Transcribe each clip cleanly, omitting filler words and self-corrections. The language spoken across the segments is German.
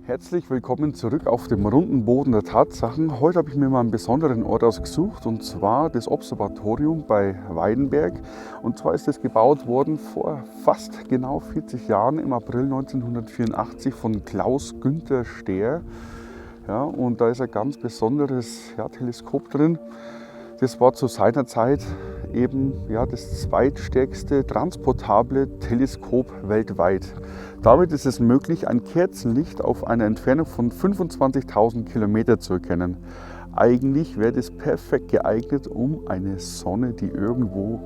Herzlich willkommen zurück auf dem runden Boden der Tatsachen. Heute habe ich mir mal einen besonderen Ort ausgesucht, und zwar das Observatorium bei Weidenberg. Und zwar ist es gebaut worden vor fast genau 40 Jahren, im April 1984, von Klaus Günther Stehr. Ja, und da ist ein ganz besonderes Teleskop drin. Das war zu seiner Zeit eben das zweitstärkste transportable Teleskop weltweit. Damit ist es möglich, ein Kerzenlicht auf einer Entfernung von 25.000 Kilometer zu erkennen. Eigentlich wäre das perfekt geeignet, um eine Sonne, die irgendwo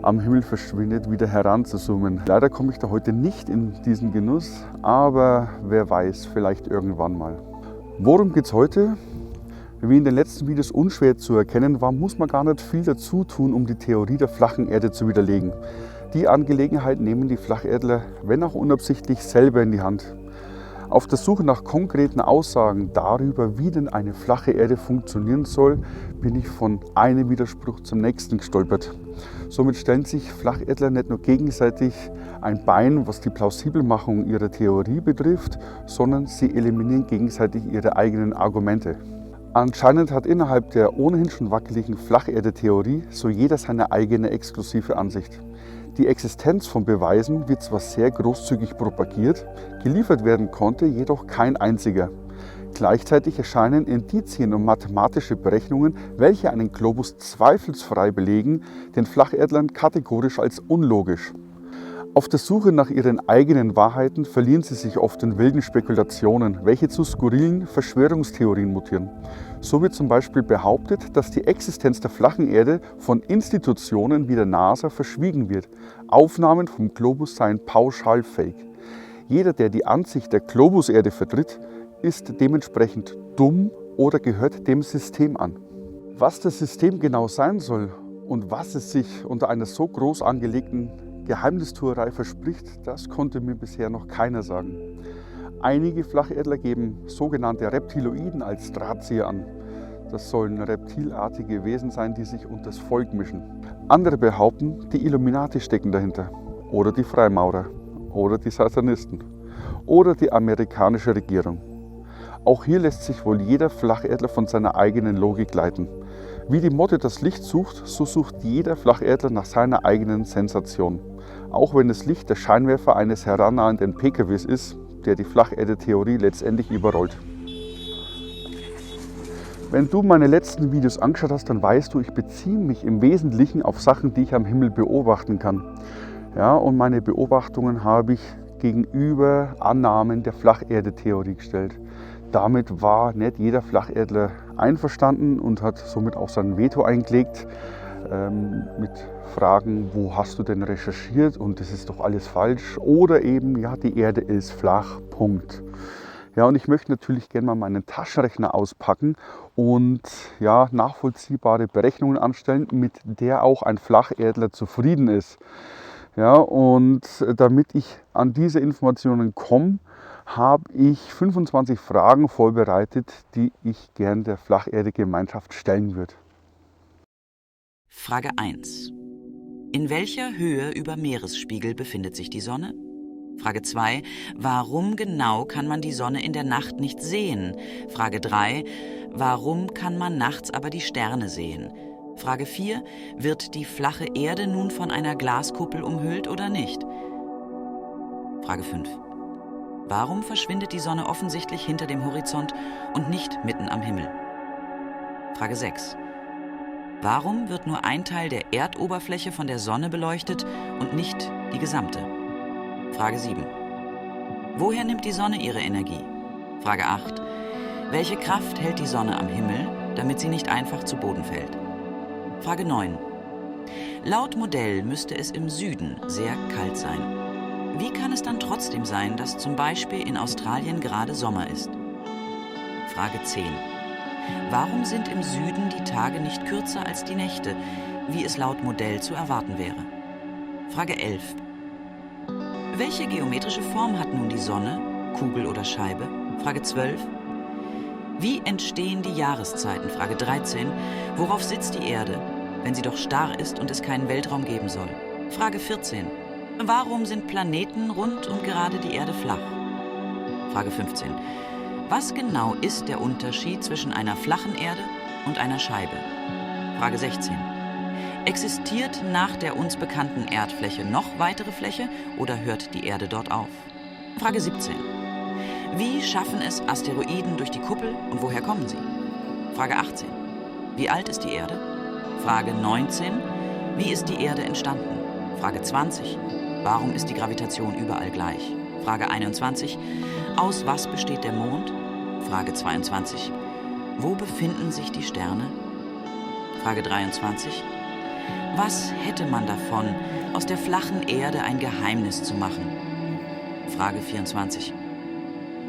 am Himmel verschwindet, wieder heranzuzoomen. Leider komme ich da heute nicht in diesen Genuss, aber wer weiß, vielleicht irgendwann mal. Worum geht es heute? Wie in den letzten Videos unschwer zu erkennen war, muss man gar nicht viel dazu tun, um die Theorie der flachen Erde zu widerlegen. Die Angelegenheit nehmen die Flacherdler, wenn auch unabsichtlich, selber in die Hand. Auf der Suche nach konkreten Aussagen darüber, wie denn eine flache Erde funktionieren soll, bin ich von einem Widerspruch zum nächsten gestolpert. Somit stellen sich Flacherdler nicht nur gegenseitig ein Bein, was die Plausibelmachung ihrer Theorie betrifft, sondern sie eliminieren gegenseitig ihre eigenen Argumente. Anscheinend hat innerhalb der ohnehin schon wackeligen Flacherde-Theorie so jeder seine eigene exklusive Ansicht. Die Existenz von Beweisen wird zwar sehr großzügig propagiert, geliefert werden konnte jedoch kein einziger. Gleichzeitig erscheinen Indizien und mathematische Berechnungen, welche einen Globus zweifelsfrei belegen, den Flacherdlern kategorisch als unlogisch. Auf der Suche nach ihren eigenen Wahrheiten verlieren sie sich oft in wilden Spekulationen, welche zu skurrilen Verschwörungstheorien mutieren. So wird zum Beispiel behauptet, dass die Existenz der flachen Erde von Institutionen wie der NASA verschwiegen wird. Aufnahmen vom Globus seien pauschal fake. Jeder, der die Ansicht der Globuserde vertritt, ist dementsprechend dumm oder gehört dem System an. Was das System genau sein soll und was es sich unter einer so groß angelegten Geheimnistuerei verspricht, das konnte mir bisher noch keiner sagen. Einige Flacherdler geben sogenannte Reptiloiden als Drahtzieher an. Das sollen reptilartige Wesen sein, die sich unters Volk mischen. Andere behaupten, die Illuminati stecken dahinter. Oder die Freimaurer. Oder die Satanisten. Oder die amerikanische Regierung. Auch hier lässt sich wohl jeder Flacherdler von seiner eigenen Logik leiten. Wie die Motte das Licht sucht, so sucht jeder Flacherdler nach seiner eigenen Sensation. Auch wenn das Licht der Scheinwerfer eines herannahenden PKWs ist, der die Flacherde-Theorie letztendlich überrollt. Wenn du meine letzten Videos angeschaut hast, dann weißt du, ich beziehe mich im Wesentlichen auf Sachen, die ich am Himmel beobachten kann. Und meine Beobachtungen habe ich gegenüber Annahmen der Flacherde-Theorie gestellt. Damit war nicht jeder Flacherdler einverstanden und hat somit auch sein Veto eingelegt mit Fragen, wo hast du denn recherchiert und das ist doch alles falsch, oder eben, die Erde ist flach, Punkt. Und ich möchte natürlich gerne mal meinen Taschenrechner auspacken und nachvollziehbare Berechnungen anstellen, mit der auch ein Flacherdler zufrieden ist. Und damit ich an diese Informationen komme, habe ich 25 Fragen vorbereitet, die ich gern der Flacherde-Gemeinschaft stellen würde. Frage 1. In welcher Höhe über Meeresspiegel befindet sich die Sonne? Frage 2. Warum genau kann man die Sonne in der Nacht nicht sehen? Frage 3. Warum kann man nachts aber die Sterne sehen? Frage 4. Wird die flache Erde nun von einer Glaskuppel umhüllt oder nicht? Frage 5. Warum verschwindet die Sonne offensichtlich hinter dem Horizont und nicht mitten am Himmel? Frage 6. Warum wird nur ein Teil der Erdoberfläche von der Sonne beleuchtet und nicht die gesamte? Frage 7. Woher nimmt die Sonne ihre Energie? Frage 8. Welche Kraft hält die Sonne am Himmel, damit sie nicht einfach zu Boden fällt? Frage 9. Laut Modell müsste es im Süden sehr kalt sein. Wie kann es dann trotzdem sein, dass zum Beispiel in Australien gerade Sommer ist? Frage 10. Warum sind im Süden die Tage nicht kürzer als die Nächte, wie es laut Modell zu erwarten wäre? Frage 11. Welche geometrische Form hat nun die Sonne, Kugel oder Scheibe? Frage 12. Wie entstehen die Jahreszeiten? Frage 13. Worauf sitzt die Erde, wenn sie doch starr ist und es keinen Weltraum geben soll? Frage 14. Warum sind Planeten rund und gerade die Erde flach? Frage 15. Was genau ist der Unterschied zwischen einer flachen Erde und einer Scheibe? Frage 16. Existiert nach der uns bekannten Erdfläche noch weitere Fläche oder hört die Erde dort auf? Frage 17. Wie schaffen es Asteroiden durch die Kuppel und woher kommen sie? Frage 18. Wie alt ist die Erde? Frage 19. Wie ist die Erde entstanden? Frage 20. Warum ist die Gravitation überall gleich? Frage 21. Aus was besteht der Mond? Frage 22. Wo befinden sich die Sterne? Frage 23. Was hätte man davon, aus der flachen Erde ein Geheimnis zu machen? Frage 24.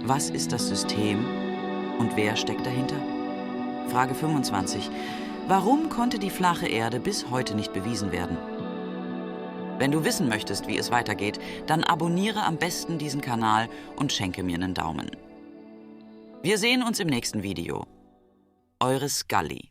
Was ist das System und wer steckt dahinter? Frage 25. Warum konnte die flache Erde bis heute nicht bewiesen werden? Wenn du wissen möchtest, wie es weitergeht, dann abonniere am besten diesen Kanal und schenke mir einen Daumen. Wir sehen uns im nächsten Video. Eure Scully.